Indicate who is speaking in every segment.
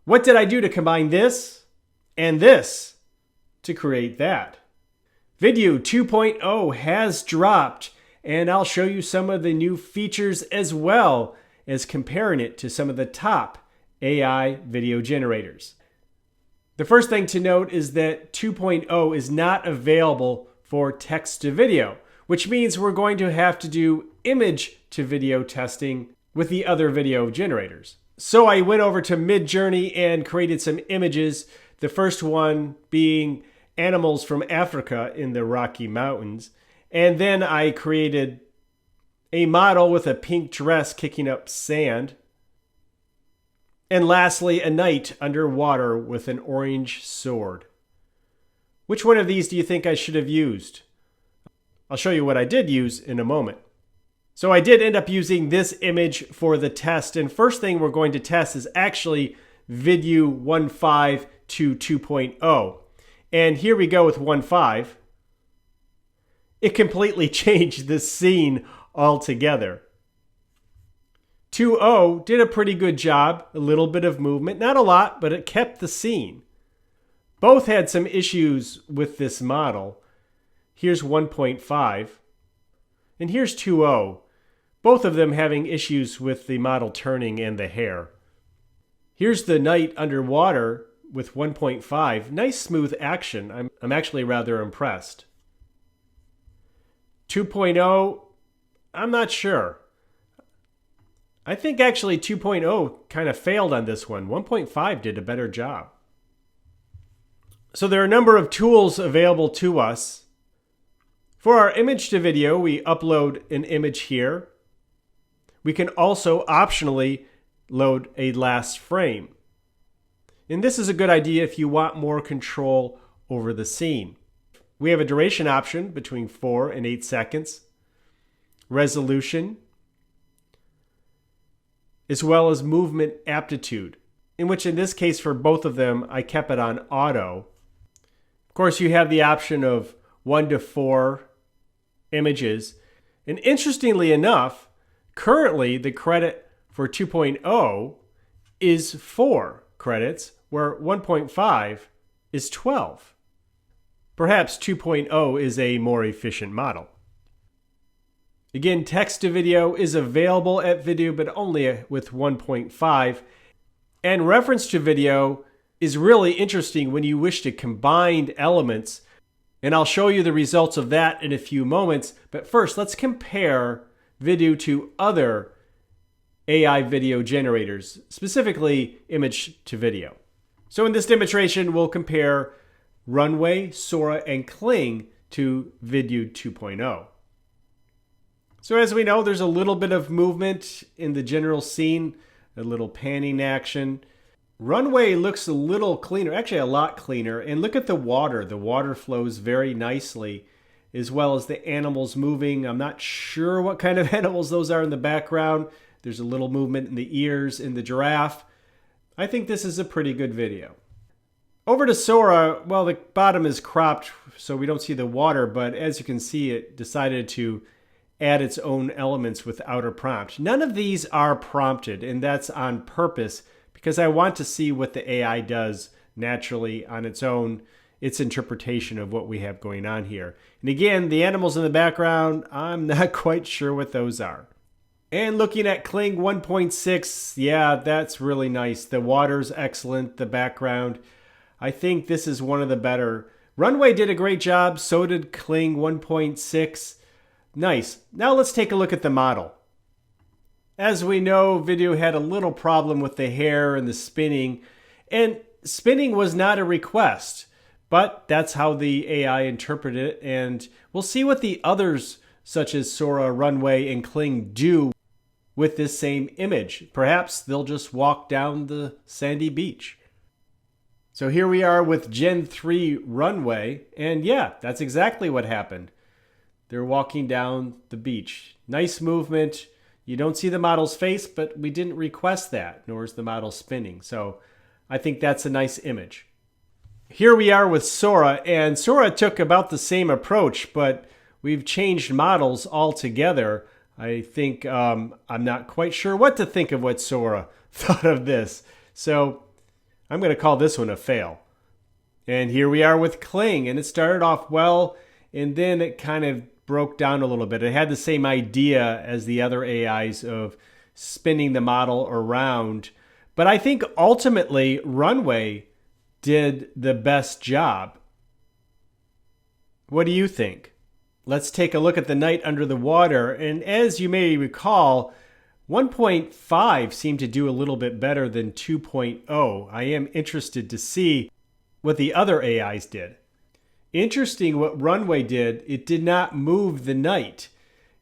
Speaker 1: What did I do to combine this and this to create that? Vidu 2.0 has dropped, and I'll show you some of the new features as well as comparing it to some of the top AI video generators. The first thing to note is that 2.0 is not available for text to video, which means we're going to have to do image to video testing with the other video generators. So I went over to Midjourney and created some images. The first one being animals from Africa in the Rocky Mountains. And then I created a model with a pink dress kicking up sand. And lastly, a knight underwater with an orange sword. Which one of these do you think I should have used? I'll show you what I did use in a moment. So I did end up using this image for the test. And first thing we're going to test is actually Vidu 1.5 to 2.0. And here we go with 1.5. It completely changed the scene altogether. 2.0 did a pretty good job, a little bit of movement, not a lot, but it kept the scene. Both had some issues with this model. Here's 1.5, and here's 2.0, both of them having issues with the model turning and the hair. Here's the knight underwater with 1.5. Nice smooth action. I'm actually rather impressed. 2.0, I'm not sure. I think actually 2.0 kind of failed on this one. 1.5 did a better job. So there are a number of tools available to us. For our image to video, we upload an image here. We can also optionally load a last frame. And this is a good idea if you want more control over the scene. We have a duration option between 4 and 8 seconds, resolution, as well as movement aptitude, in which in this case for both of them, I kept it on auto. Of course, you have the option of 1 to 4 images. And interestingly enough, currently the credit for 2.0 is 4 credits, where 1.5 is 12. Perhaps 2.0 is a more efficient model. Again, text to video is available at Vidu, but only with 1.5. And reference to video is really interesting when you wish to combine elements. And I'll show you the results of that in a few moments. But first, let's compare Vidu to other AI video generators, specifically image to video. So in this demonstration, we'll compare Runway, Sora, and Kling to Vidu 2.0. So as we know, there's a little bit of movement in the general scene, a little panning action. Runway looks a little cleaner, actually a lot cleaner. And look at the water. The water flows very nicely, as well as the animals moving. I'm not sure what kind of animals those are in the background. There's a little movement in the ears in the giraffe. I think this is a pretty good video. Over to Sora, well, the bottom is cropped so we don't see the water, but as you can see, it decided to add its own elements without a prompt. None of these are prompted, and that's on purpose because I want to see what the AI does naturally on its own, its interpretation of what we have going on here. And again, the animals in the background, I'm not quite sure what those are. And looking at Kling 1.6, yeah, that's really nice. The water's excellent, the background. I think this is one of the better. Runway did a great job, so did Kling 1.6. Nice. Now let's take a look at the model. As we know, Vidu had a little problem with the hair and the spinning, and spinning was not a request, but that's how the AI interpreted it, and we'll see what the others, such as Sora, Runway, and Kling, do with this same image. Perhaps they'll just walk down the sandy beach. So here we are with Gen 3 Runway, and yeah, that's exactly what happened. They're walking down the beach. Nice movement. You don't see the model's face, but we didn't request that, nor is the model spinning. So I think that's a nice image. Here we are with Sora, and Sora took about the same approach, but we've changed models altogether. I think I'm not quite sure what to think of what Sora thought of this. So I'm going to call this one a fail. And here we are with Kling, and it started off well, and then it kind of broke down a little bit. It had the same idea as the other AIs of spinning the model around. But I think ultimately Runway did the best job. What do you think? Let's take a look at the night under the water. And as you may recall, 1.5 seemed to do a little bit better than 2.0. I am interested to see what the other AIs did. Interesting what Runway did, it did not move the night,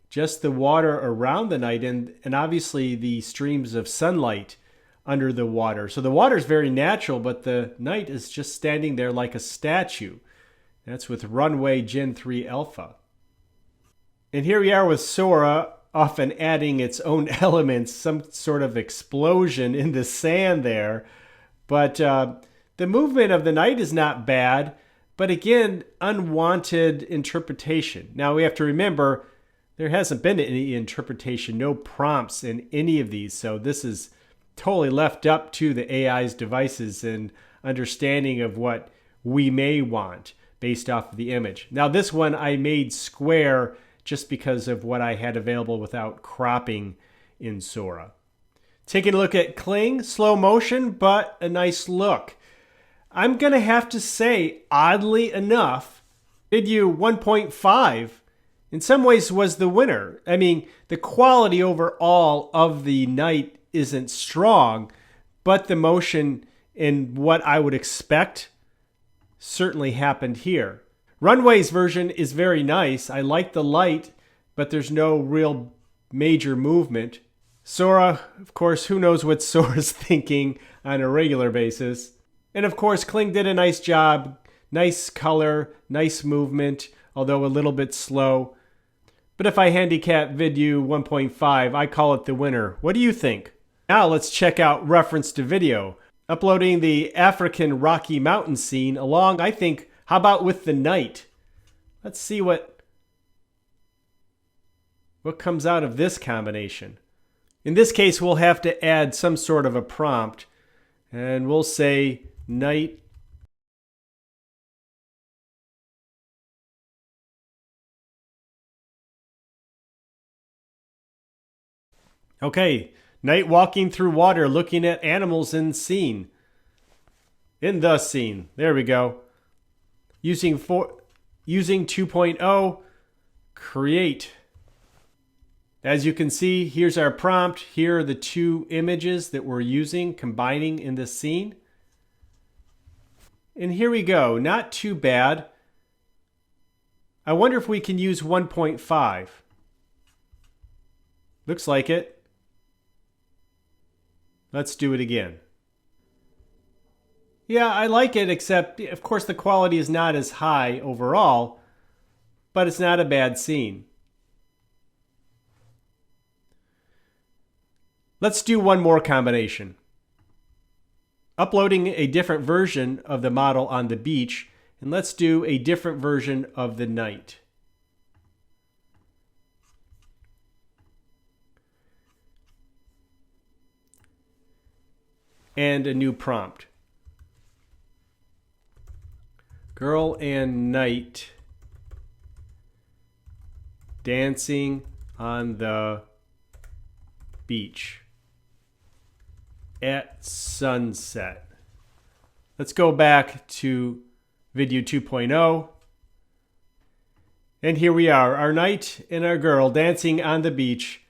Speaker 1: just the water around the night and obviously the streams of sunlight under the water. So the water is very natural, but the night is just standing there like a statue. That's with Runway Gen 3 Alpha. And here we are with Sora, often adding its own elements, some sort of explosion in the sand there. But the movement of the night is not bad, but again, unwanted interpretation. Now we have to remember, there hasn't been any interpretation, no prompts in any of these. So this is totally left up to the AI's devices and understanding of what we may want based off of the image. Now this one I made square just because of what I had available without cropping in Sora. Taking a look at Kling, slow motion, but a nice look. I'm going to have to say, oddly enough, Vidu 1.5 in some ways was the winner. I mean, the quality overall of the night isn't strong, but the motion and what I would expect certainly happened here. Runway's version is very nice. I like the light, but there's no real major movement. Sora, of course, who knows what Sora's thinking on a regular basis. And of course, Kling did a nice job. Nice color, nice movement, although a little bit slow. But if I handicap Vidu 1.5, I call it the winner. What do you think? Now let's check out reference to video. Uploading the African Rocky Mountain scene along, I think, how about with the night? Let's see what comes out of this combination. In this case, we'll have to add some sort of a prompt, and we'll say night. Okay, night walking through water, looking at animals in scene. In the scene. There we go. Using 2.0, create. As you can see, here's our prompt. Here are the two images that we're using, combining in this scene. And here we go. Not too bad. I wonder if we can use 1.5. Looks like it. Let's do it again. Yeah, I like it, except, of course, the quality is not as high overall, but it's not a bad scene. Let's do one more combination. Uploading a different version of the model on the beach, and let's do a different version of the night. And a new prompt. Girl and night dancing on the beach at sunset. Let's go back to Vidu 2.0. And here we are, our knight and our girl dancing on the beach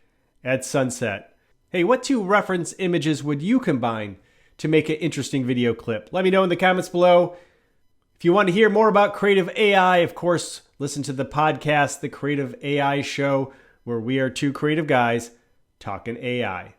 Speaker 1: at sunset. Hey, what two reference images would you combine to make an interesting video clip? Let me know in the comments below. If you want to hear more about creative AI, of course, listen to the podcast, The Creative AI Show, where we are two creative guys talking AI.